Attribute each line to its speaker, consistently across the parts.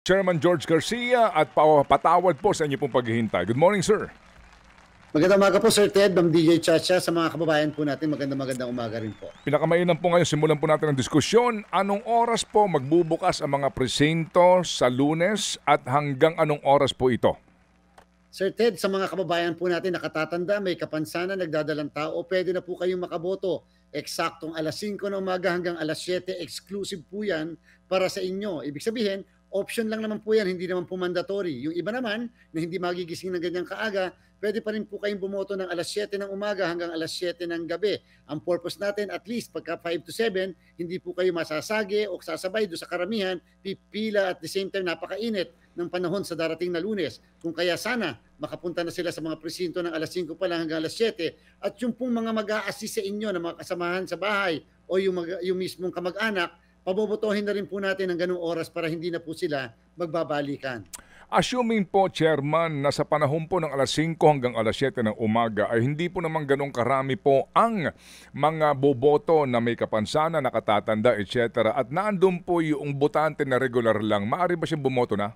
Speaker 1: Chairman George Garcia at patawad po sa inyo pong paghihintay. Good morning, sir.
Speaker 2: Magandang umaga po, Sir Ted, Ma'am DJ Chacha, sa mga kababayan po natin. Magandang umaga rin po.
Speaker 1: Pinakamainam po ngayon, simulan po natin ang diskusyon. Anong oras po magbubukas ang mga presinto sa Lunes at hanggang anong oras po ito?
Speaker 2: Sir Ted, sa mga kababayan po natin nakatatanda, may kapansanan, nagdadalang tao, pwede na po kayong makaboto. Eksaktong alas 5 ng umaga hanggang alas 7, exclusive po yan para sa inyo. Ibig sabihin, option lang naman po yan, hindi naman po mandatory. Yung iba naman, na hindi magigising ng ganyang kaaga, pwede pa rin po kayong bumoto ng alas 7 ng umaga hanggang alas 7 ng gabi. Ang purpose natin, at least pagka 5 to 7, hindi po kayo masasagi o sasabay do sa karamihan, pipila at the same time napakainit ng panahon sa darating na Lunes. Kung kaya sana, makapunta na sila sa mga presinto ng alas 5 pa lang hanggang alas 7. At yung pong mga mag-a-assist sa inyo na mga kasamahan sa bahay o yung mismong kamag-anak, pabobotohin na rin po natin ng ganung oras para hindi na po sila magbabalikan.
Speaker 1: Assuming po, Chairman, na sa panahon po ng alas 5 hanggang alas 7 ng umaga ay hindi po naman ganong karami po ang mga boboto na may kapansanan, nakatatanda, etc. At naandun po yung botante na regular lang, maaari ba siyang bumoto na?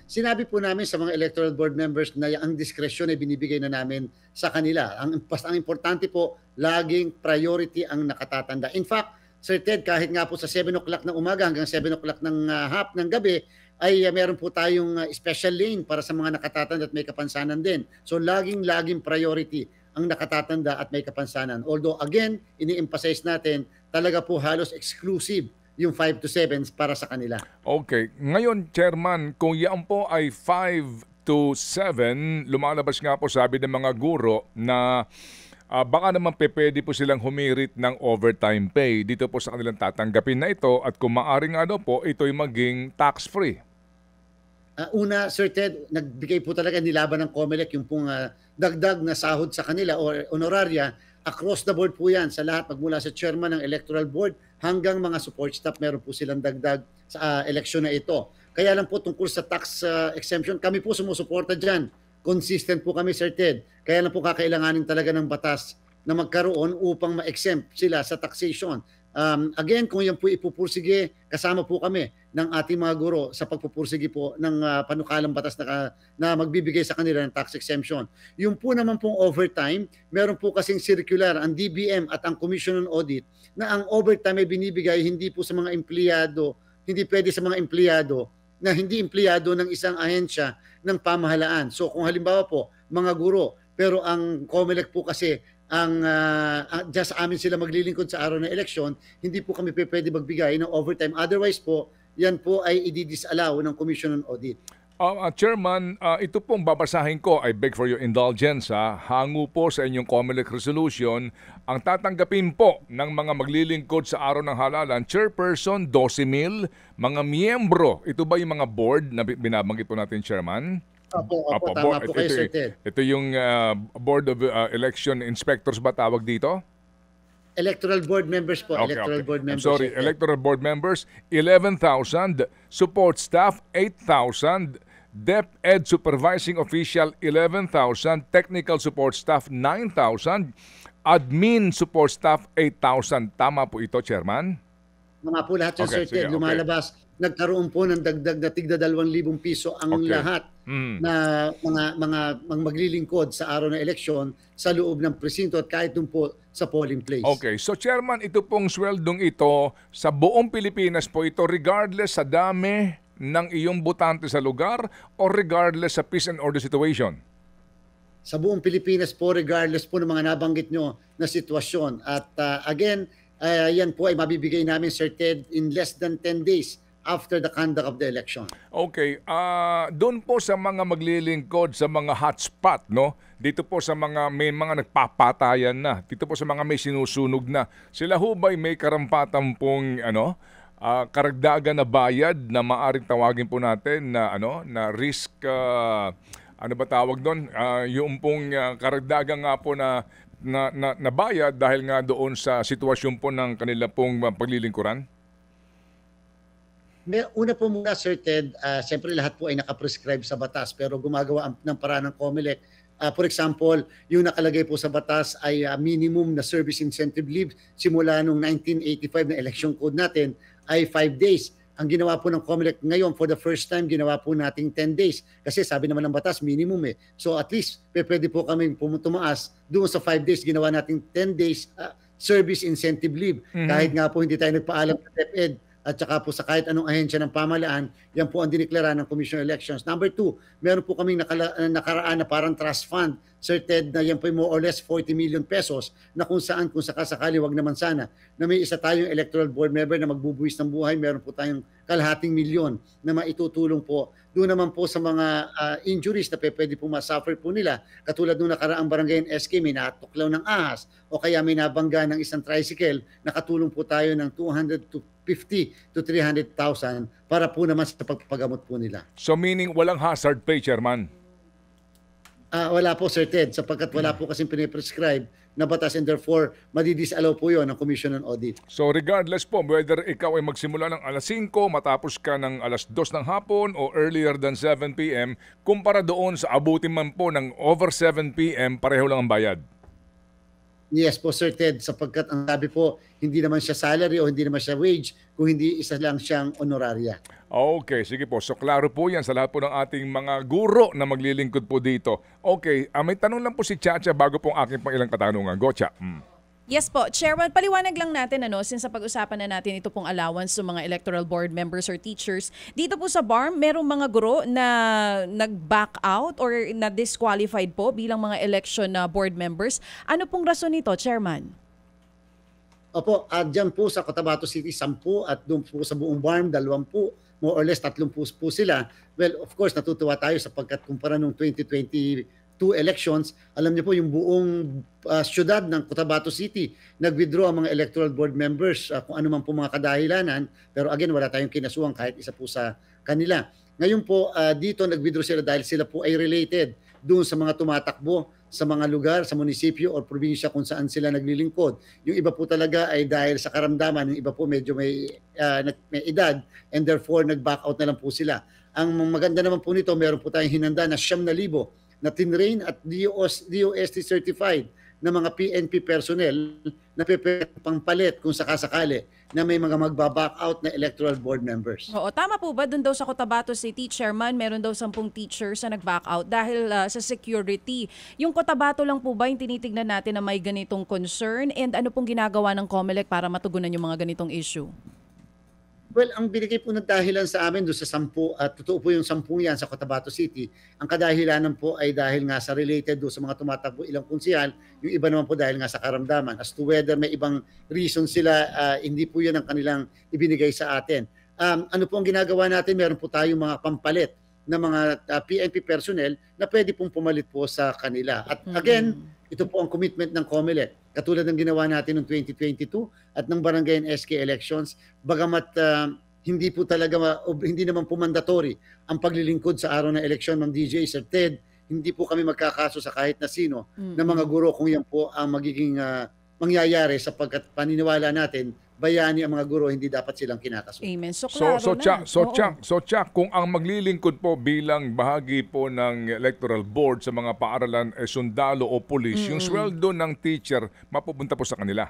Speaker 2: Sinabi po namin sa mga electoral board members na ang diskresyon ay binibigay na namin sa kanila. Ang importante po, laging priority ang nakatatanda. In fact, Sir Ted, kahit nga po sa 7 o'clock ng umaga hanggang 7 o'clock ng hap ng gabi, ay meron po tayong special lane para sa mga nakatatanda at may kapansanan din. So laging priority ang nakatatanda at may kapansanan. Although again, ini-emphasize natin, talaga po halos exclusive yung 5 to 7 para sa kanila.
Speaker 1: Okay. Ngayon, Chairman, kung yan po ay 5 to 7, lumalabas nga po sabi ng mga guro na baka naman pwede po silang humirit ng overtime pay dito po sa kanilang tatanggapin na ito at kung maaari nga daw po, ito'y maging tax-free.
Speaker 2: Una, Sir Ted, nagbigay po talaga nilaban ng COMELEC yung pong dagdag na sahod sa kanila o honoraria. Across the board po yan sa lahat, magmula sa chairman ng electoral board hanggang mga support staff, meron po silang dagdag sa eleksyon na ito. Kaya lang po tungkol sa tax exemption, kami po sumusuporta dyan. Consistent po kami, Sir Ted. Kaya lang po kakailanganin talaga ng batas na magkaroon upang ma-exempt sila sa taxation. Again, kung yan po ipupursige, kasama po kami ng ating mga guro sa pagpupursige po ng panukalang batas na magbibigay sa kanila ng tax exemption. Yung po naman pong overtime, meron po kasing circular ang DBM at ang Commission on Audit na ang overtime ay binibigay hindi po sa mga empleyado, hindi pwede sa mga empleyado na hindi empleyado ng isang ahensya ng pamahalaan. So kung halimbawa po, mga guro, pero ang COMELEC po kasi ang just sa amin sila maglilingkod sa araw ng eleksyon, hindi po kami pwede magbigay ng overtime. Otherwise po, yan po ay i-disallow ng Commission on Audit.
Speaker 1: Chairman, ito pong babasahin ko, I beg for your indulgence, hango po sa inyong COMELEC resolution, ang tatanggapin po ng mga maglilingkod sa araw ng halalan, chairperson 12,000, mga miyembro, ito ba yung mga board na binabanggit po natin, Chairman?
Speaker 2: Opo, tama po kayo, Sir Ted.
Speaker 1: Ito yung Board of Election Inspectors ba tawag dito?
Speaker 2: Electoral board members po.
Speaker 1: Okay.
Speaker 2: Board members.
Speaker 1: I'm sorry, electoral board members, 11,000, support staff, 8,000, DepEd supervising official, 11,000, technical support staff, 9,000, admin support staff, 8,000. Tama po ito, Chairman?
Speaker 2: Mga po lahat yan, Sir Ted, lumalabas. Nagkaroon po ng dagdag na tigda 2,000 piso ang lahat na mga maglilingkod sa araw ng eleksyon sa loob ng presinto at kahit dun po sa polling place.
Speaker 1: Okay, so Chairman, ito pong sweldong ito sa buong Pilipinas po ito regardless sa dami ng iyong botante sa lugar o regardless sa peace and order situation?
Speaker 2: Sa buong Pilipinas po, regardless po ng mga nabanggit nyo na sitwasyon. At again, yan po ay mabibigay namin, Sir Ted, in less than 10 days after the conduct of the election.
Speaker 1: Okay, doon po sa mga maglilingkod sa mga hotspot, no? Dito po sa mga may mga nagpapatayan na, dito po sa mga may sinusunog na, sila ho ba'y may karampatan pong karagdagan na bayad na maaring tawagin po natin na na risk ano ba tawag doon? Yung pong karagdagan nga po na bayad dahil nga doon sa sitwasyon po ng kanila pong paglilingkuran?
Speaker 2: Una po muna, Sir Ted, siyempre lahat po ay nakaprescribe sa batas pero gumagawa ng paraan ng COMELEC. For example, yung nakalagay po sa batas ay minimum na service incentive leave simula noong 1985 na election code natin ay 5 days. Ang ginawa po ng COMELEC ngayon, for the first time, ginawa po nating 10 days. Kasi sabi naman ng batas, minimum eh. So at least, pwede po kami tumaas. Doon sa 5 days, ginawa nating 10 days service incentive leave. Kahit nga po hindi tayo nagpaalam sa DepEd at saka po sa kahit anong ahensya ng pamahalaan, yan po ang diniklara ng Commission on Elections. Number 2, meron po kaming nakaraan na parang trust fund, Sir Ted, na yan po more or less 40 million pesos na kung sakasakali, wag naman sana, na may isa tayong electoral board member na magbubuwis ng buhay, meron po tayong kalahating milyon na maitutulong po. Doon naman po sa mga injuries na pwede po masuffer po nila, katulad nung nakaraang barangay ng SK, may natuklaw ng ahas o kaya may nabangga ng isang tricycle, nakatulong po tayo ng 250 to 300,000 para po naman sa pagpapagamot po nila.
Speaker 1: So meaning walang hazard pay, Chairman?
Speaker 2: Wala po, Sir Ted, sapagkat wala po kasing piniprescribe na batas and therefore madidisallow po yon ng Commission on Audit.
Speaker 1: So regardless po, whether ikaw ay magsimula ng alas 5, matapos ka ng alas 2 ng hapon o earlier than 7 p.m., kumpara doon sa abutin man po ng over 7 p.m., pareho lang ang bayad.
Speaker 2: Yes po, Sir Ted, sapagkat ang sabi po, hindi naman siya salary o hindi naman siya wage, kung hindi isa lang siyang honoraria.
Speaker 1: Okay, sige po. So klaro po yan sa lahat po ng ating mga guro na maglilingkod po dito. Okay, may tanong lang po si Chacha bago po ang aking pang ilang katanungan. Go, Cha.
Speaker 3: Yes po. Chairman, paliwanag lang natin since sa pag-usapan na natin ito pong allowance sa mga electoral board members or teachers. Dito po sa BARM, merong mga guro na nag-back out or na-disqualified po bilang mga election board members. Ano pong rason nito, Chairman?
Speaker 2: Opo, dyan po sa Cotabato City, 10 at doon po sa buong BARM, 20, more or less 30 po sila. Well, of course, natutuwa tayo sapagkat kumpara nung 2022 elections, alam niyo po yung buong syudad ng Cotabato City, nag-withdraw ang mga electoral board members kung ano man po mga kadahilanan, pero again, wala tayong kinasuhan kahit isa po sa kanila. Ngayon po, dito nag-withdraw sila dahil sila po ay related doon sa mga tumatakbo sa mga lugar, sa munisipyo o probinsya kung saan sila naglilingkod. Yung iba po talaga ay dahil sa karamdaman, yung iba po medyo may edad and therefore nag-back out na lang po sila. Ang maganda naman po nito, meron po tayong hinanda na 9,000 na tinrain at DOST certified na mga PNP personnel na pangpalit kung sakasakali na may mga magbaback out na electoral board members.
Speaker 3: Oo, tama po ba? Doon daw sa Cotabato City, Chairman, meron daw 10 teachers na nag-back out dahil sa security. Yung Cotabato lang po ba yung tinitignan natin na may ganitong concern? And ano pong ginagawa ng COMELEC para matugunan yung mga ganitong issue?
Speaker 2: Well, ang binigay po ng dahilan sa amin doon sa 10, at totoo po yung 10 yan sa Cotabato City, ang kadahilanan po ay dahil nga sa related doon sa mga tumatakbo ilang konsehal, yung iba naman po dahil nga sa karamdaman. As to whether may ibang reason sila, hindi po yan ang kanilang ibinigay sa atin. Ano po ang ginagawa natin? Meron po tayong mga pampalit na mga PNP personnel na pwede pong pumalit po sa kanila. At again, ito po ang commitment ng COMELEC. Katulad ng ginawa natin noong 2022 at ng barangay and SK elections, bagamat hindi po talaga, hindi naman po mandatory ang paglilingkod sa araw ng eleksyon ng DJ, Sir Ted, hindi po kami magkakaso sa kahit na sino na mga guro kung yan po ang magiging mangyayari sapagkat paniniwala natin, bayani ang mga guro, hindi dapat silang kinakaso.
Speaker 3: Amen. So, klaro
Speaker 1: Chuck, kung ang maglilingkod po bilang bahagi po ng electoral board sa mga paaralan sundalo o pulis, yung sweldo ng teacher mapupunta po sa kanila.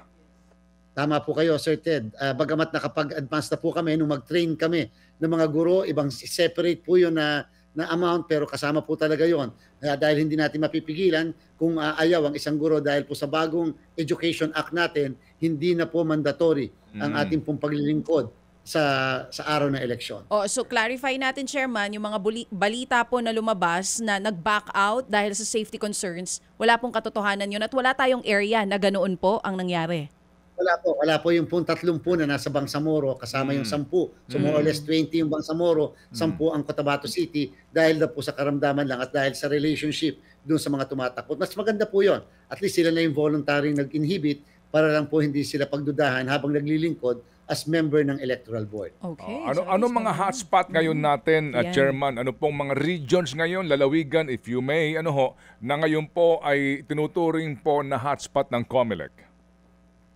Speaker 2: Tama po kayo, Sir Ted. Bagamat nakapag-advance na po kami, nung mag-train kami ng mga guro, ibang separate po yun na amount, pero kasama po talaga yon. Dahil hindi natin mapipigilan kung ayaw ang isang guro dahil po sa bagong Education Act natin, hindi na po mandatory ang ating pong paglilingkod sa araw ng eleksyon.
Speaker 3: So clarify natin, Chairman, yung mga balita po na lumabas na nag-back out dahil sa safety concerns, wala pong katotohanan yun at wala tayong area na ganoon po ang nangyari.
Speaker 2: Wala po yung 30 na nasa Bangsamoro kasama yung 10. So more or less 20 yung Bangsamoro, 10 ang Cotabato City dahil na po sa karamdaman lang at dahil sa relationship doon sa mga tumatakot. Mas maganda po yon. At least sila na yung voluntary nag-inhibit para lang po hindi sila pagdudahan habang naglilingkod as member ng electoral board.
Speaker 3: Okay.
Speaker 1: Ano mga hotspot ngayon natin, Chairman? Ano pong mga regions ngayon, lalawigan, if you may, na ngayon po ay tinuturing po na hotspot ng COMELEC?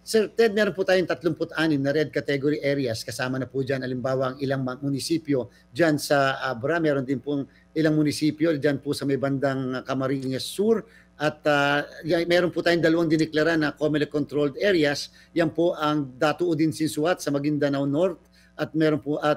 Speaker 2: Sir Ted, meron po tayong 36 na red category areas. Kasama na po dyan, alimbawa, ang ilang munisipyo dyan sa Abra. Meron din pong ilang munisipyo dyan po sa may bandang Camarines Sur. At meron po tayong 2 dineklara na COMELEC controlled areas. Yan po ang Datu Udin Sinsuat sa Maguindanao North at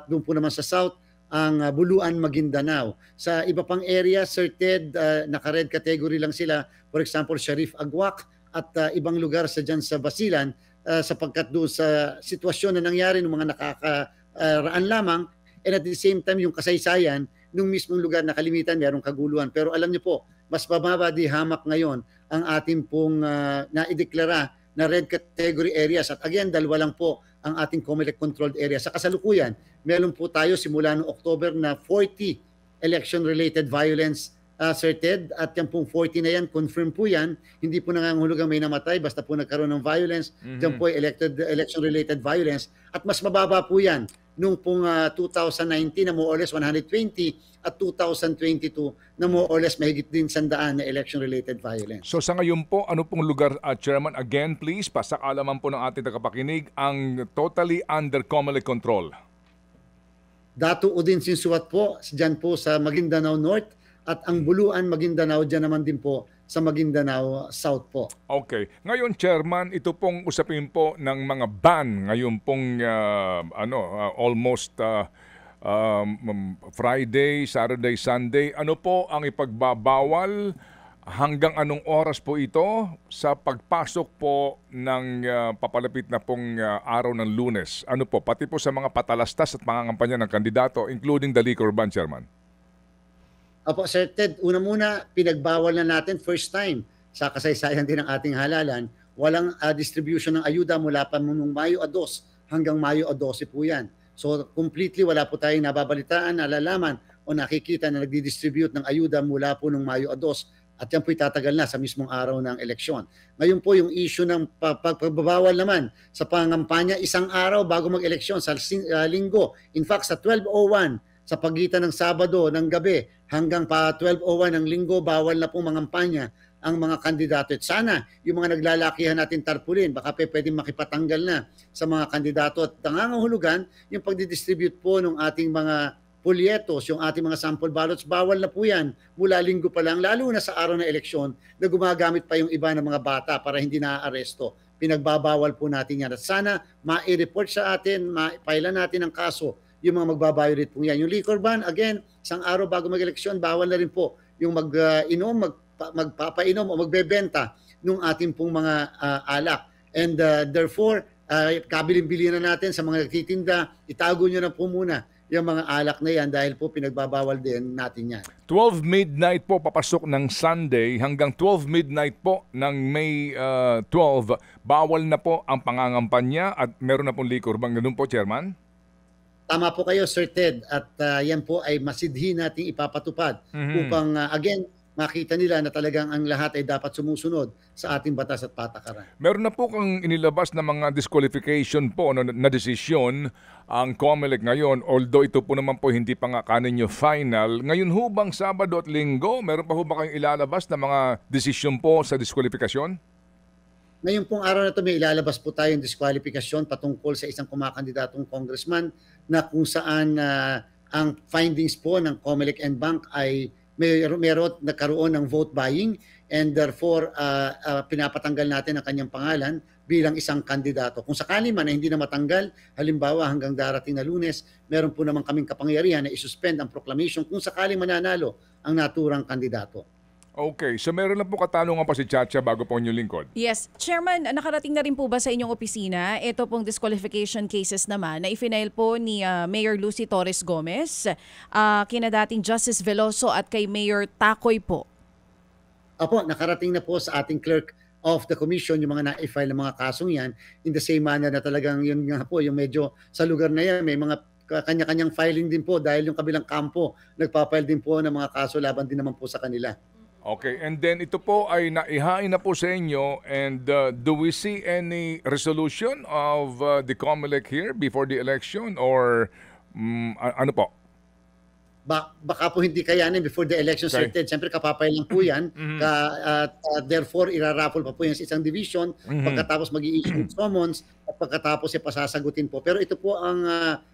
Speaker 2: doon po naman sa south ang Buluan, Maguindanao. Sa iba pang area, Sir Ted, naka-red category lang sila. For example, Sharif Agwak at ibang lugar dyan sa Basilan, sapagkat doon sa sitwasyon na nangyari ng mga nakakaraan lamang, and at the same time yung kasaysayan nung mismong lugar na kalimitan mayroong kaguluhan. Pero alam niyo po, mas bababa di hamak ngayon ang ating pong naideklara na red category areas. At again, dalawa lang po ang ating COMELEC controlled area. Sa kasalukuyan, meron po tayo simula noong October na 40 election-related violence, Sir Ted. At yan pong 40 na yan, confirm po yan. Hindi po nangangahulugang may namatay, basta po nagkaroon ng violence. Yan po ay election-related violence. At mas mababa po yan nung pong 2019 na more or less 120 at 2022 na more or less mahigit din 100 na election-related violence.
Speaker 1: So sa ngayon po, ano pong lugar, Chairman, again please, pasakalaman po ng ating tagapakinig, ang totally under COMELEC control?
Speaker 2: Datu Udin Sinsuat po, dyan po sa Maguindanao North, at ang Buluan, Maguindanao, dyan naman din po sa Maguindanao South po.
Speaker 1: Okay. Ngayon, Chairman, ito pong usapin po ng mga ban ngayon pong almost Friday, Saturday, Sunday. Ano po ang ipagbabawal? Hanggang anong oras po ito sa pagpasok po ng papalapit na pong araw ng Lunes? Ano po, pati po sa mga patalastas at pangangampanya ng kandidato, including the liquor ban, Chairman?
Speaker 2: Opo, Sir Ted, una-muna, pinagbawal na natin first time sa kasaysayan din ng ating halalan. Walang distribution ng ayuda mula pa noong Mayo 2 hanggang Mayo 12 po yan. So completely wala po tayong nababalitaan, nalalaman o nakikita na nagdi-distribute ng ayuda mula po noong Mayo 2 at yan po itatagal na sa mismong araw ng eleksyon. Ngayon po yung issue ng pagbabawal naman sa pangampanya isang araw bago mag-eleksyon sa linggo. In fact, sa 12:01 sa pagitan ng Sabado ng gabi hanggang pa 12:01 ng linggo, bawal na pong mangampanya ang mga kandidato. At sana yung mga naglalakihan natin tarpulin, baka pwedeng makipatanggal na sa mga kandidato. At nangangahulugan yung pagdidistribute po ng ating mga polyetos, yung ating mga sample ballots, bawal na po yan mula linggo pa lang, lalo na sa araw ng eleksyon na gumagamit pa yung iba ng mga bata para hindi naaaresto. Pinagbabawal po natin yan. At sana ma-report sa atin, ma-file natin ang kaso yung mga magbabiolate po yan. Yung liquor ban, again, isang araw bago mag-eleksyon, bawal na rin po yung magpapainom o magbebenta ng ating pong mga alak. And therefore, kabilin-bilin na natin sa mga nagtitinda, itago nyo na po muna yung mga alak na yan dahil po pinagbabawal din natin yan.
Speaker 1: 12 midnight po papasok ng Sunday hanggang 12 midnight po ng May 12, bawal na po ang pangangampanya at meron na pong liquor ban. Ganun po, Chairman?
Speaker 2: Tama po kayo, Sir Ted, at yan po ay masidhi nating ipapatupad upang again makita nila na talagang ang lahat ay dapat sumusunod sa ating batas at patakaran.
Speaker 1: Meron na po kang inilabas na mga disqualification po na desisyon ang COMELEC ngayon, although ito po naman po hindi pa nga kaninyo final. Ngayon hubang Sabado at Linggo, meron pa ho ba kayong ilalabas na mga desisyon po sa disqualification?
Speaker 2: Ngayon pong araw na ito may ilalabas po tayong disqualification patungkol sa isang kumakandidatong congressman na kung saan ang findings po ng COMELEC and Bank ay meron nagkaroon ng vote buying and therefore pinapatanggal natin ang kanyang pangalan bilang isang kandidato. Kung sakali man na hindi na matanggal, halimbawa hanggang darating na Lunes, meron po naman kaming kapangyarihan na isuspend ang proclamation kung sakaling mananalo ang naturang kandidato.
Speaker 1: Okay, so meron lang po katanungan pa si Chacha bago po inyong lingkod.
Speaker 3: Yes. Chairman, nakarating na rin po ba sa inyong opisina ito pong disqualification cases naman na ifinail po ni Mayor Lucy Torres Gomez, kina dating Justice Veloso at kay Mayor Takoy po?
Speaker 2: Apo, nakarating na po sa ating clerk of the commission yung mga na-file ng mga kasong yan in the same manner na talagang yun nga po, yung medyo sa lugar na yan may mga kanya-kanyang filing din po dahil yung kabilang kampo nagpapile din po ng mga kaso laban din naman po sa kanila.
Speaker 1: Okay, and then ito po ay naihain na po sa inyo, and do we see any resolution of the COMELEC here before the election or ano po?
Speaker 2: Baka po hindi kayanin before the election, Sir Ted. Siyempre kapapay lang po yan. Therefore, iraraffle pa po yan sa isang division. Pagkatapos mag-i-issue ng summons at pagkatapos pasasagutin po. Pero ito po ang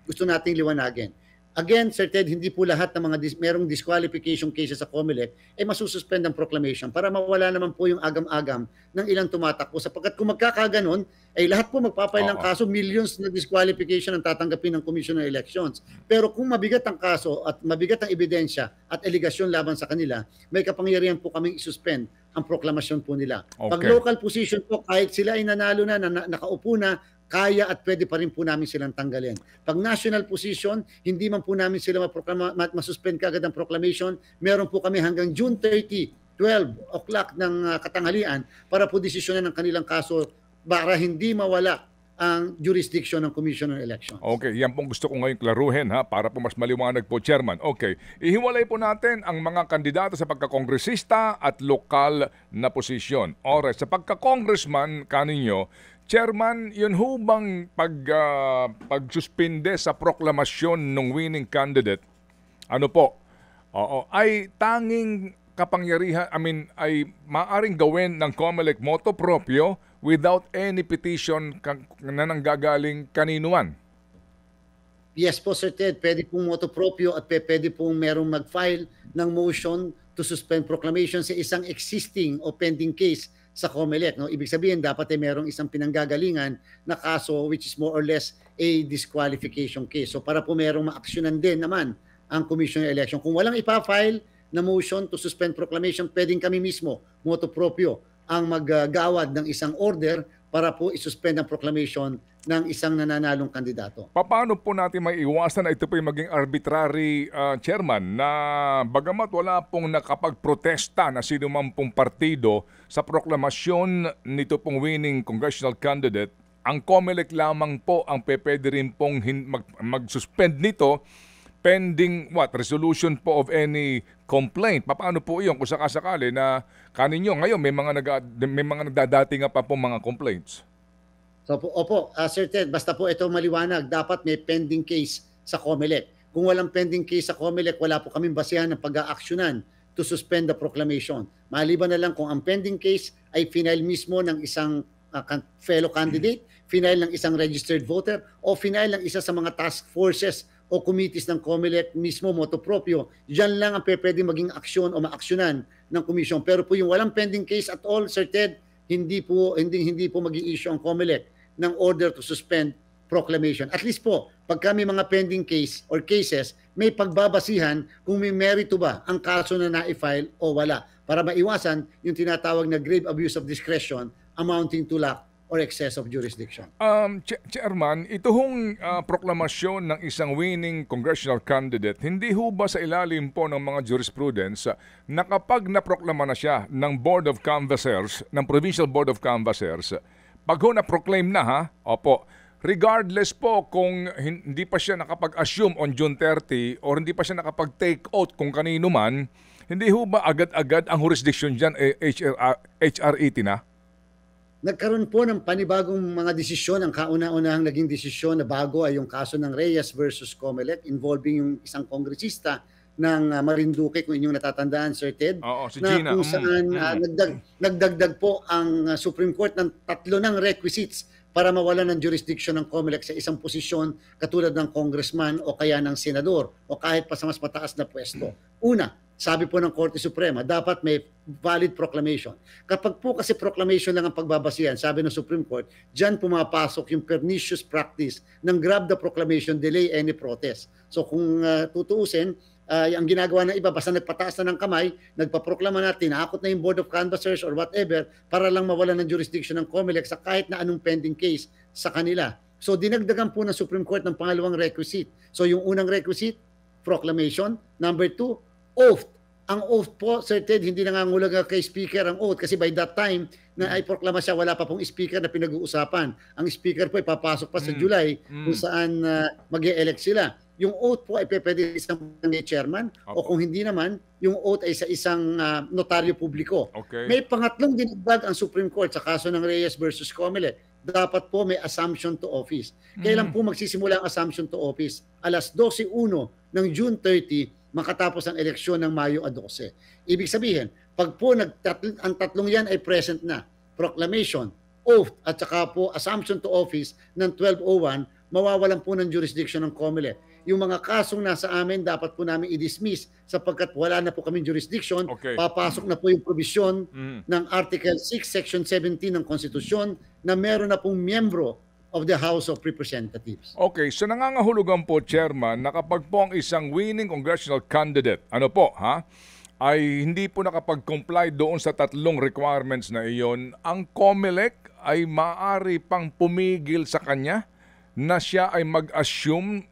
Speaker 2: gusto nating liwanagin. Again, Sir Ted, hindi po lahat ng mga merong disqualification cases sa COMELEC ay masususpend ang proclamation para mawala naman po yung agam-agam ng ilang tumatakbo. Sapagkat kung magkakaganon, ay lahat po magpapail ng kaso, millions na disqualification ang tatanggapin ng Commission on Elections. Pero kung mabigat ang kaso at mabigat ang ebidensya at aligasyon laban sa kanila, may kapangyarihan po kaming isuspend ang proklamasyon po nila. Pag
Speaker 1: Okay.
Speaker 2: local position po, kahit sila ay nanalo na, nakaupo na, kaya at pwede pa rin po namin silang tanggalin. Pag national position, hindi man po namin sila masuspend kagad ang proclamation. Meron po kami hanggang June 30, 12 o'clock ng katanghalian para po desisyonan ng kanilang kaso para hindi mawala ang jurisdiction ng Commission on Elections.
Speaker 1: Okay, yan pong gusto ko ngayon klaruhin ha, para po mas maliwanag po, Chairman. Okay, ihiwalay po natin ang mga kandidato sa pagkakongresista at lokal na posisyon. Ora, sa pagkakongressman kaninyo, Chairman, yun ho bang pagsuspinde sa proklamasyon ng winning candidate, ano po, ay tanging kapangyarihan, ay maaring gawin ng COMELEC motu proprio without any petition na nanggagaling kaninuman?
Speaker 2: Yes po, Sir Ted, pwede pong motu proprio at pwede pong merong mag-file ng motion to suspend proclamation sa isang existing o pending case sa COMELEC. No? Ibig sabihin, dapat ay merong isang pinanggagalingan na kaso which is more or less a disqualification case. So para po merong ma-aksyonan din naman ang Commission on Election. Kung walang ipa-file na motion to suspend proclamation, pwedeng kami mismo, motu proprio, ang maggawad ng isang order para po isuspend ang proclamation ng isang nananalong kandidato.
Speaker 1: Paano po natin maiiwasan na ito po yung maging arbitrary, Chairman, na bagamat wala pong nakapagprotesta na sino man pong partido sa proklamasyon nito pong winning congressional candidate, ang COMELEC lamang po ang pwede rin pong mag-suspend nito pending resolution po of any complaint. Paano po iyon kung sakasakali na kaninyo ngayon may mga nagdadating pa po mga complaints?
Speaker 2: So, opo, Sir Ted, basta po ito maliwanag, dapat may pending case sa COMELEC. Kung walang pending case sa COMELEC, wala po kaming basehan ng pag-aaksyonan to suspend the proclamation. Maliban na lang kung ang pending case ay final mismo ng isang fellow candidate, final ng isang registered voter, o final ng isa sa mga task forces o committees ng COMELEC mismo, motu proprio. Diyan lang ang pwede maging aksyon o maaksyonan ng komisyon. Pero po yung walang pending case at all, Sir Ted, hindi po mag-i-issue ang COMELEC ng order to suspend proclamation. At least po, pag kami mga pending case or cases, may pagbabasihan kung may merito ba ang kaso na na-file o wala, para maiwasan yung tinatawag na grave abuse of discretion amounting to lack or excess of jurisdiction.
Speaker 1: Chairman, ito hong proklamasyon ng isang winning congressional candidate, hindi ho ba sa ilalim po ng mga jurisprudence na kapag naproklama na siya ng Board of Canvassers, ng Provincial Board of Canvassers, pag ho na-proclaim na regardless po kung hindi pa siya nakapag-assume on June 30 or hindi pa siya nakapag-take oath kung kanino man, hindi ho ba agad-agad ang jurisdiction dyan HRET na?
Speaker 2: Nagkaroon po ng panibagong mga desisyon. Ang kauna-unahang naging desisyon na bago ay yung kaso ng Reyes versus COMELEC involving yung isang kongresista ng Marinduque, kung inyong natatandaan, Sir Ted.
Speaker 1: Oo, si
Speaker 2: na
Speaker 1: Gina.
Speaker 2: Kung saan nagdagdag po ang Supreme Court ng 3 ng requisites para mawala ng jurisdiction ng COMELEC sa isang posisyon katulad ng congressman o kaya ng senador o kahit pa sa mas mataas na pwesto. Una, sabi po ng Korte Suprema, dapat may valid proclamation. Kapag po kasi proclamation lang ang pagbabasihan, sabi ng Supreme Court, dyan pumapasok yung pernicious practice ng grab the proclamation, delay any protest. So kung tutuusin, ang ginagawa ng iba, basta nagpataas na ng kamay, nagpaproklama na, tinakot na yung Board of Canvassers or whatever, para lang mawala ng jurisdiction ng COMELEC sa kahit na anong pending case sa kanila. So dinagdagan po ng Supreme Court ng pangalawang requisite. So yung unang requisite, proclamation. Number 2, oath. Ang oath po, Sir Ted, hindi nangangulaga kay speaker ang oath kasi by that time na ay proklama siya, wala pa pong speaker na pinag-uusapan. Ang speaker po ay papasok pa sa July kung saan mag-e-elect sila. Yung oath po ay pwede isang chairman o kung hindi naman, yung oath ay sa isang notaryo publiko.
Speaker 1: Okay.
Speaker 2: May pangatlong dinagdag ang Supreme Court sa kaso ng Reyes versus COMELEC. Dapat po may assumption to office. Kailan po magsisimula ang assumption to office? Alas 12:01 ng June 30, makatapos ang eleksyon ng Mayo 12. Ibig sabihin, pag po ang tatlong yan ay present na, proclamation, oath, at saka po assumption to office ng 12:01, mawawalan po ng jurisdiction ng COMELEC. yung mga kasong nasa amin dapat po namin i-dismiss sapagkat wala na po kaming jurisdiction.
Speaker 1: Okay.
Speaker 2: Papasok na po yung provision
Speaker 1: Mhm.
Speaker 2: ng Article 6, Section 17 ng Konstitusyon na meron na pong miyembro of the House of Representatives.
Speaker 1: Okay, so nangangahulugan po, Chairman, na kapag po ang isang winning congressional candidate, ay hindi po nakapag-comply doon sa tatlong requirements na iyon, ang COMELEC ay maaari pang pumigil sa kanya na siya ay mag-assume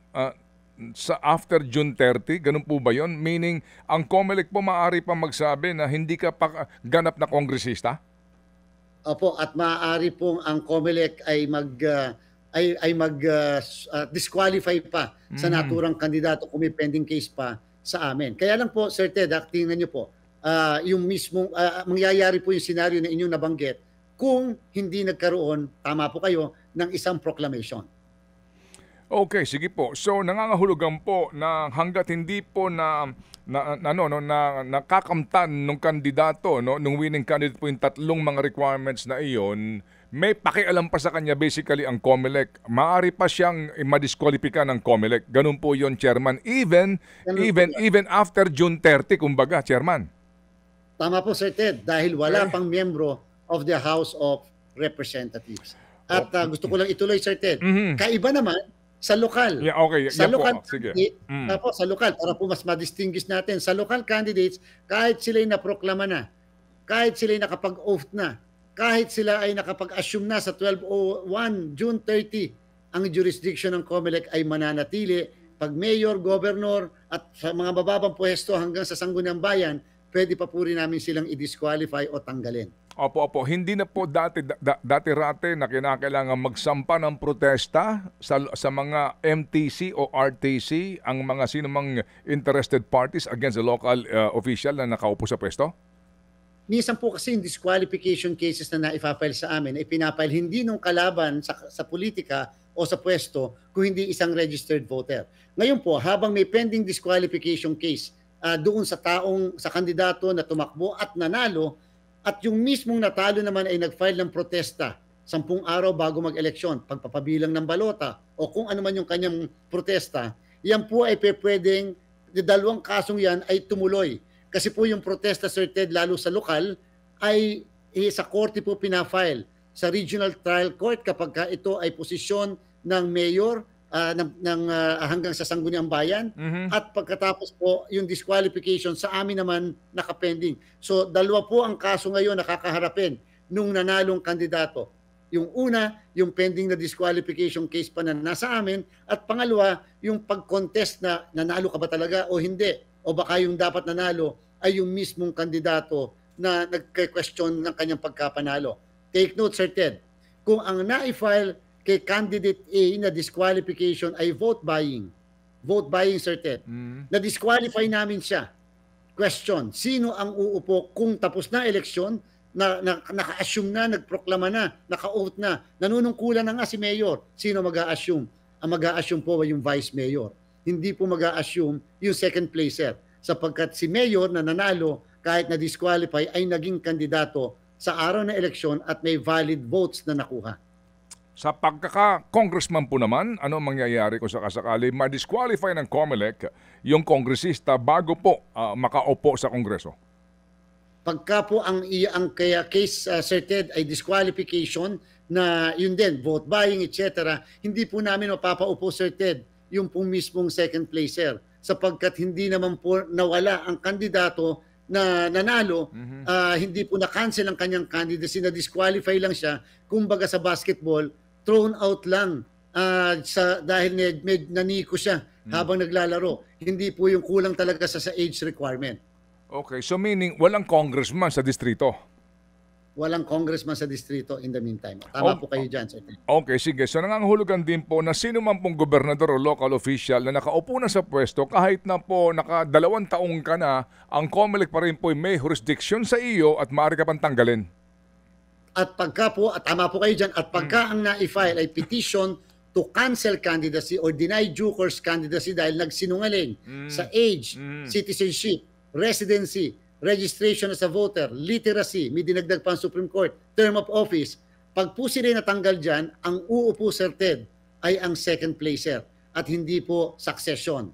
Speaker 1: sa after June 30, ganun po ba yon? Meaning, ang COMELEC po maaari pang magsabi na hindi ka pa ganap na kongresista?
Speaker 2: Opo, at maaari pong ang COMELEC ay disqualify pa sa naturang kandidato kung may pending case pa sa amin. Kaya lang po, Sir Ted, tingnan niyo po, yung mismong mangyayari po yung scenario na inyong nabanggit kung hindi nagkaroon, tama po kayo, ng isang proclamation.
Speaker 1: Okay, sige po. So nangangahulugan po na hangga't hindi po nakakamtan ng kandidato, nung winning candidate po yung tatlong mga requirements na iyon, may pakialam pa sa kanya basically ang COMELEC. Maaari pa siyang madiskwalipika ng COMELEC. Ganun po yon, Chairman. Even after June 30, kumbaga, Chairman.
Speaker 2: Tama po, Sir Ted, dahil wala pang miyembro of the House of Representatives. At gusto ko lang ituloy, Sir Ted. Kaiba naman sa lokal.
Speaker 1: Yeah, okay.
Speaker 2: Sa
Speaker 1: Yan
Speaker 2: lokal,
Speaker 1: po. Sige.
Speaker 2: sa lokal, para po mas ma-distinguish natin, sa local candidates, kahit sila'y naproklama na, kahit sila'y nakapag-oath na, kahit sila ay nakapag-assume na sa 1201, June 30, ang jurisdiction ng COMELEC ay mananatili. Pag mayor, governor, at sa mga bababang pwesto hanggang sa sangguniang bayan, pwede pa po rin namin silang i-disqualify o tanggalin.
Speaker 1: Opo. Hindi na po dati-rate na kinakailangan magsampa ng protesta sa mga MTC o RTC ang mga sinumang interested parties against the local official na nakaupo sa pwesto?
Speaker 2: Minsan po kasi yung disqualification cases na naipafile sa amin ay pinafile hindi nung kalaban sa politika o sa pwesto kung hindi isang registered voter. Ngayon po, habang may pending disqualification case doon sa kandidato na tumakbo at nanalo, at yung mismong natalo naman ay nag-file ng protesta 10 araw bago mag-eleksyon, pagpapabilang ng balota o kung ano man yung kanyang protesta, yan po ay pwedeng, dalawang kasong yan ay tumuloy. Kasi po yung protesta, Sir Ted, lalo sa lokal, ay sa korte po pinafile. Sa regional trial court kapag ito ay posisyon ng mayor, hanggang sa sangguniang bayan, at pagkatapos po yung disqualification sa amin naman nakapending. So dalawa po ang kaso ngayon nakakaharapin nung nanalong kandidato. Yung una, yung pending na disqualification case pa na nasa amin, at pangalawa, yung pag-contest na nanalo ka ba talaga o hindi, o baka yung dapat nanalo ay yung mismong kandidato na nagke-question ng kanyang pagkapanalo. Take note, Sir Ted, kung ang na-file kay candidate A na disqualification ay vote buying, Sir Ted, na-disqualify namin siya. Question, sino ang uupo kung tapos na eleksyon, naka-assume na, nagproklama na, naka-oath na, nanunungkulan na nga si mayor, sino mag-a-assume? Ang mag-a-assume po ay yung vice mayor. Hindi po mag-a-assume yung second placer, sapagkat si mayor na nanalo kahit na disqualify ay naging kandidato sa araw na eleksyon at may valid votes na nakuha.
Speaker 1: Sa pagkaka-congressman po naman, ano mangyayari kung sakasakali ma-disqualify ng COMELEC yung kongresista bago po makaupo sa kongreso?
Speaker 2: Pagka po ang kaya case, Sir Ted, ay disqualification na yun din, vote buying, etc., hindi po namin mapapaupo, Sir Ted, yung pong mismong second placer sapagkat hindi naman po nawala ang kandidato na nanalo, hindi po na-cancel ang kanyang candidacy, na-disqualify lang siya, kumbaga sa basketball, thrown out lang dahil naniko siya habang naglalaro. Hindi po yung kulang talaga sa age requirement.
Speaker 1: Okay, so meaning walang congressman sa distrito?
Speaker 2: Walang congressman sa distrito in the meantime. Tama po kayo dyan, Sir.
Speaker 1: Okay, sige. So nangangahulugan din po na sino man pong gobernador o local official na nakaupo na sa pwesto, kahit na po naka-2 taong ka na, ang COMELEC pa rin po may jurisdiction sa iyo at maaari ka pang tanggalin.
Speaker 2: At pagka po, at tama po kayo dyan, at pagka ang na-file ay petition to cancel candidacy or deny due course candidacy dahil nagsinungaling sa age, citizenship, residency, registration as a voter, literacy, may dinagdag pa ang Supreme Court, term of office. Pag po sila natanggal dyan, ang uupo, Sir Ted, ay ang second placer. at hindi po succession.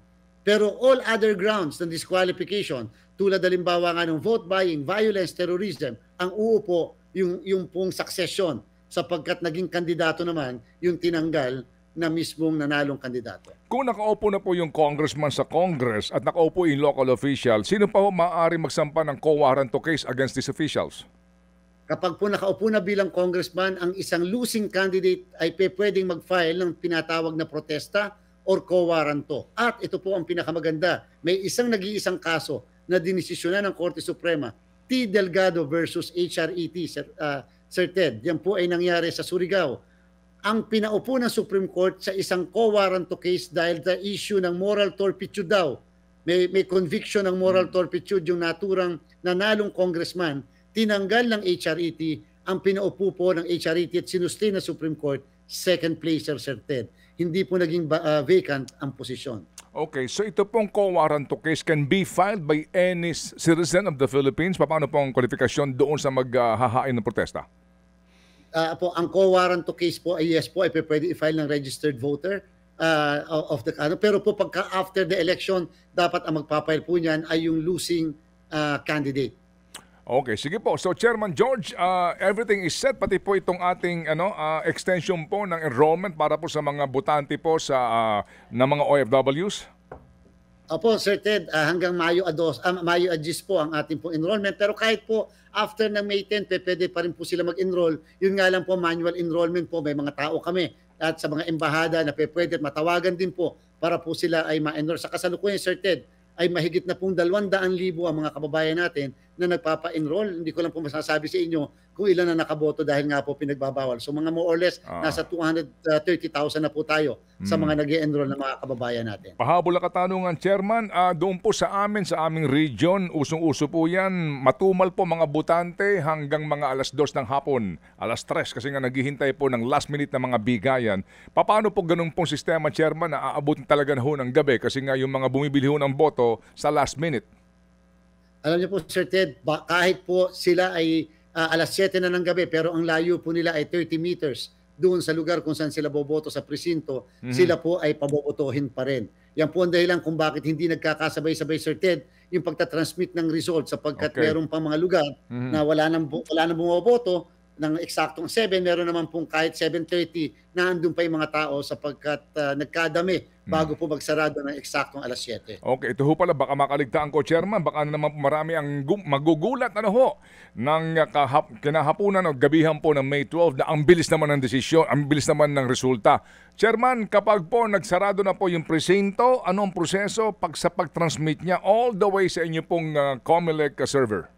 Speaker 2: Pero all other grounds ng disqualification, tulad halimbawa nga ng vote buying, violence, terrorism, ang uupo yung pong succession, sapagkat naging kandidato naman yung tinanggal na mismong nanalong kandidato.
Speaker 1: Kung nakaupo na po yung congressman sa Congress at nakaupo yung local official, sino pa ho maaari magsampa ng quo warranto case against these officials?
Speaker 2: Kapag po nakaupo na bilang congressman, ang isang losing candidate ay pwedeng mag-file ng pinatawag na protesta or quo warranto. At ito po ang pinakamaganda, may isang nag-iisang kaso na dinisisyonan ng Korte Suprema, T. Delgado versus HRET, Sir Ted. Yan po ay nangyari sa Surigao. Ang pinaupo ng Supreme Court sa isang quo warranto case dahil sa issue ng moral turpitude daw. May conviction ng moral turpitude yung naturang nanalong congressman, tinanggal ng HRET, ang pinaupo po ng HRET at sinustain ng Supreme Court, second placer, Sir Ted. Hindi po naging vacant ang posisyon.
Speaker 1: Okay, so ito pong quo warranto case can be filed by any citizen of the Philippines. Paano pong kwalifikasyon doon sa maghahain ng protesta?
Speaker 2: Ang quo warranto case po ay yes po ay pwede i-file ng registered voter of the pero po pagka after the election dapat ang magpapile po niyan ay yung losing candidate.
Speaker 1: Okay, sige po. So Chairman George, everything is set pati po itong ating extension po ng enrollment para po sa mga botante po sa ng mga OFWs.
Speaker 2: Opo, Sir Ted, hanggang Mayo 10 po ang ating po enrollment. Pero kahit po after ng May 10, pwede pa rin po sila mag-enroll. Yun nga lang po, manual enrollment po. May mga tao kami at sa mga embahada na pwede matawagan din po para po sila ay ma-enroll. Sa kasalukuyan, Sir Ted, ay mahigit na pong 200,000 ang mga kababayan natin na nagpapa-enroll. Hindi ko lang po masasabi sa inyo kung ilan na nakaboto dahil nga po pinagbabawal. So mga more or less, nasa 230,000 na po tayo sa mga nag-e-enroll na mga kababayan natin.
Speaker 1: Pahabol na katanungan, Chairman. Doon po sa aming region, usong-uso po yan. Matumal po mga botante hanggang mga alas 2 ng hapon. Alas 3 kasi nga naghihintay po ng last minute na mga bigayan. Paano po ganun pong sistema, Chairman, na aabot talaga na ho ng gabi kasi nga yung mga bumibili ho ng boto sa last minute?
Speaker 2: Alam niyo po, Sir Ted, kahit po sila ay alas 7 na ng gabi pero ang layo po nila ay 30 meters doon sa lugar kung saan sila boboto sa presinto, sila po ay pabobotohin pa rin. Yan po ang dahilan kung bakit hindi nagkakasabay-sabay, Sir Ted, yung pagtatransmit ng result sapagkat meron pang mga lugar na wala nang bumoboto ng eksaktong 7, meron naman pong kahit 7:30 na andun pa yung mga tao sapagkat nagkadami bago po magsarado ng eksaktong alas 7.
Speaker 1: Okay, ito ho pala, baka makaligtaan ko, Chairman, baka naman marami ang magugulat ho ng kinahapunan o gabihan po ng May 12 na ang bilis naman ng desisyon, ang bilis naman ng resulta. Chairman, kapag po nagsarado na po yung presinto, anong proseso sa pag-transmit niya all the way sa inyo pong COMELEC server?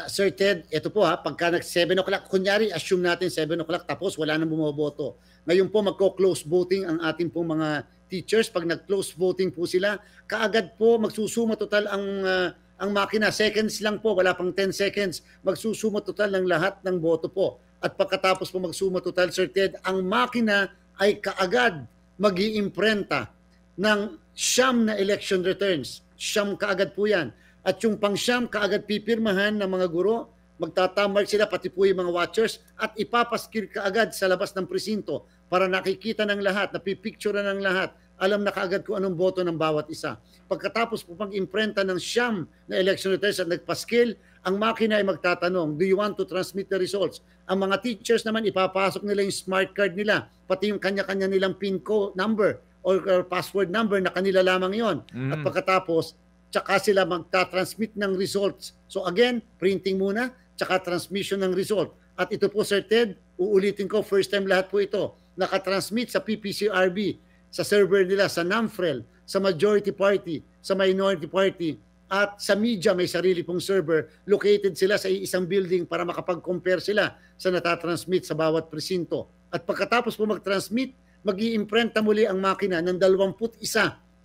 Speaker 2: Sir Ted, ito po pagka nag-7 o'clock, kunyari assume natin 7 o'clock tapos wala nang bumoboto. Ngayon po magko-close voting ang ating pong mga teachers. Pag nag-close voting po sila, kaagad po magsusuma total ang makina. Seconds lang po, wala pang 10 seconds. Magsusuma total ng lahat ng boto po. At pagkatapos po magsuma total, Sir Ted, ang makina ay kaagad mag-iimprenta ng siyam na election returns. Siyam kaagad po yan. At yung pang-siyam, kaagad pipirmahan ng mga guro, magtatamag sila, pati po yung mga watchers, at ipapaskil kaagad sa labas ng presinto para nakikita ng lahat, napipicture ng lahat, alam na kaagad kung anong boto ng bawat isa. Pagkatapos po pag-imprenta ng siyam na election returns at nagpaskil, ang makina ay magtatanong, do you want to transmit the results? Ang mga teachers naman, ipapasok nila yung smart card nila, pati yung kanya-kanya nilang PIN code number or password number na kanila lamang yon. At pagkatapos, tsaka sila magta-transmit ng results. So again, printing muna, tsaka transmission ng result. At ito po, Sir Ted, uulitin ko, first time lahat po ito, nakatransmit sa PPCRB, sa server nila, sa NAMFREL, sa majority party, sa minority party, at sa media may sarili pong server. Located sila sa isang building para makapag-compare sila sa natatransmit sa bawat presinto. At pagkatapos po mag-transmit, mag-iimprenta muli ang makina ng 21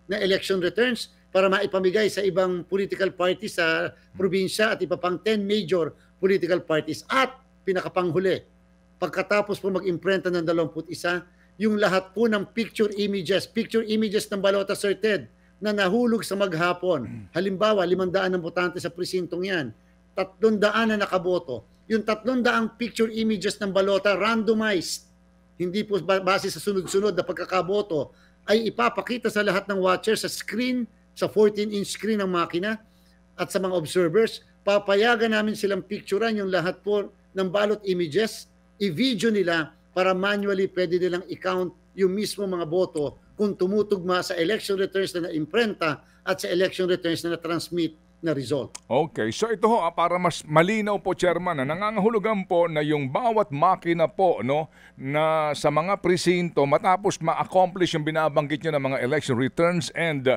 Speaker 2: na election returns para maipamigay sa ibang political parties sa probinsya at iba pang 10 major political parties. At pinakapanghuli, pagkatapos po mag-imprenta ng 21, yung lahat po ng picture images ng balota, Sir Ted, na nahulog sa maghapon. Halimbawa, 500 ng botante sa presintong yan, 300 na nakaboto. Yung 300 picture images ng balota randomized, hindi po base sa sunod-sunod na pagkakaboto, ay ipapakita sa lahat ng watchers sa screen, sa 14-inch screen ng makina at sa mga observers. Papayagan namin silang picturean yung lahat po ng ballot images, i-video nila para manually pwede nilang i-count yung mismo mga boto kung tumutugma sa election returns na na-imprenta at sa election returns na na-transmit na result.
Speaker 1: Okay, so ito ho, para mas malinaw po, Chairman, na nangangahulugan po na yung bawat makina po, no, na sa mga presinto matapos ma-accomplish yung binabanggit nyo ng mga election returns and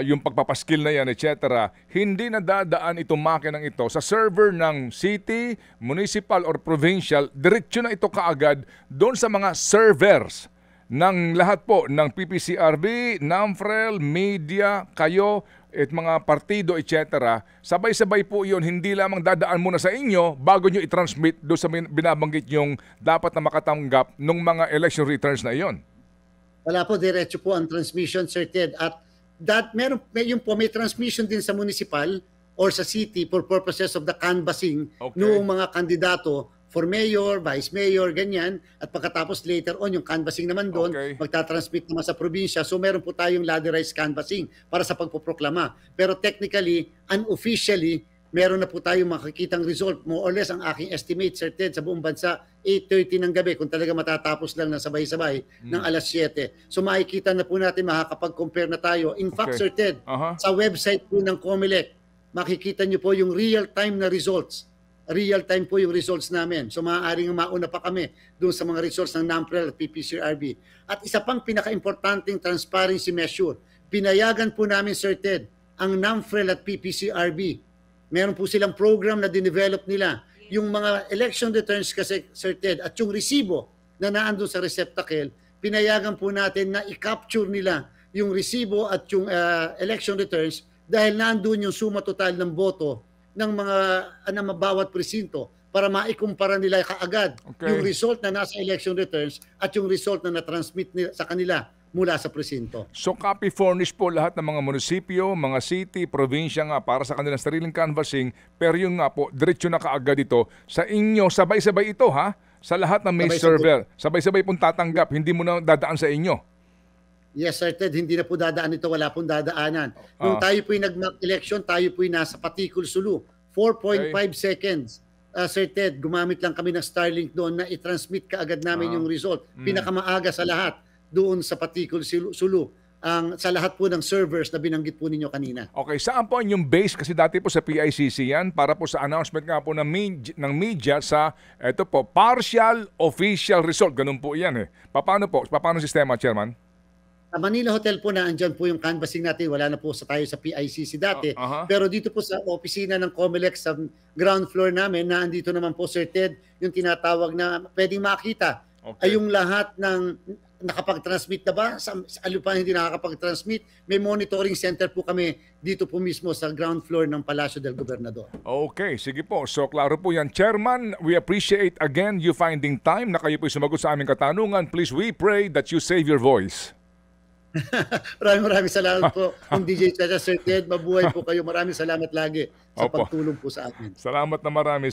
Speaker 1: yung pagpapaskil na yan, etc., hindi na dadaan itong makinang ito sa server ng city, municipal, or provincial. Diretso na ito kaagad doon sa mga servers ng lahat po ng PPCRB, NAMFREL, media, kayo, at mga partido, etc. Sabay-sabay po yun, hindi lamang dadaan muna sa inyo bago nyo i-transmit doon sa binabanggit yung dapat na makatanggap ng mga election returns na iyon.
Speaker 2: Wala po, diretso po ang transmission, Sir Ted. At may transmission din sa municipal or sa city for purposes of the canvassing noong mga kandidato for mayor, vice mayor, ganyan. At pagkatapos later on, yung canvassing naman doon, magtatransmit naman sa probinsya. So meron po tayong ladderized canvassing para sa pagpoproklama. Pero technically, unofficially, meron na po tayong makikitang result. More or less, ang aking estimate, Sir Ted, sa buong bansa, 8:30 ng gabi, kung talaga matatapos lang na sabay-sabay ng alas 7. So makikita na po natin, makakapag-compare na tayo. In fact, Sir Ted, sa website po ng COMELEC, makikita nyo po yung real-time na results. Real-time po yung results namin. So maaaring mauna pa kami doon sa mga results ng NAMFREL at PPCRB. At isa pang pinaka-importanting transparency measure, pinayagan po namin, Sir Ted, ang NAMFREL at PPCRB. Meron po silang program na dinevelop nila. Yung mga election returns kasi, Sir Ted, at yung resibo na naandun sa receptacle, pinayagan po natin na i-capture nila yung resibo at yung election returns dahil naandun yung suma total ng boto ng mga bawat presinto para maikumpara nila kaagad yung result na nasa election returns at yung result na na-transmit sa kanila mula sa presinto.
Speaker 1: So copy furnish po lahat ng mga munisipyo, mga city, probinsya nga para sa kanilang sariling canvassing, pero yung nga po, diretso na kaagad ito sa inyo, sabay-sabay ito ha, sa lahat ng may server. Sabay-sabay pong tatanggap, hindi mo na dadaan sa inyo.
Speaker 2: Yes, Sir Ted, hindi na po dadaan ito, wala pong dadaanan. Nung tayo po'y nag-mock election, tayo po'y nasa Patikul, Sulu. 4.5 seconds. Sir Ted, gumamit lang kami ng Starlink doon na i-transmit kaagad namin yung result. Pinakamaaga sa lahat doon sa Patikul, Sulu. Sa lahat po ng servers na binanggit po ninyo kanina.
Speaker 1: Okay, saan po yung base? Kasi dati po sa PICC yan, para po sa announcement nga po ng media sa, eto po, partial official result. Ganun po yan eh. Paano po? Paano sistema, Chairman?
Speaker 2: Sa Manila Hotel po na andyan po yung canvassing natin. Wala na po tayo sa PICC dati. Pero dito po sa opisina ng COMELEC sa ground floor namin, na andito naman po, Sir Ted, yung tinatawag na pwedeng makita ay yung lahat ng nakapag-transmit na ba? Sa alupan hindi nakakapag-transmit, may monitoring center po kami dito po mismo sa ground floor ng Palacio del Gobernador.
Speaker 1: Okay, sige po. So, klaro po yan. Chairman, we appreciate again you finding time na kayo po sumagot sa aming katanungan. Please, we pray that you save your voice.
Speaker 2: Maraming salamat po, Kung DJ Chacha, Sir Ted. Mabuhay po kayo. Maraming salamat lagi sa pagtulong po sa amin.
Speaker 1: Salamat na marami.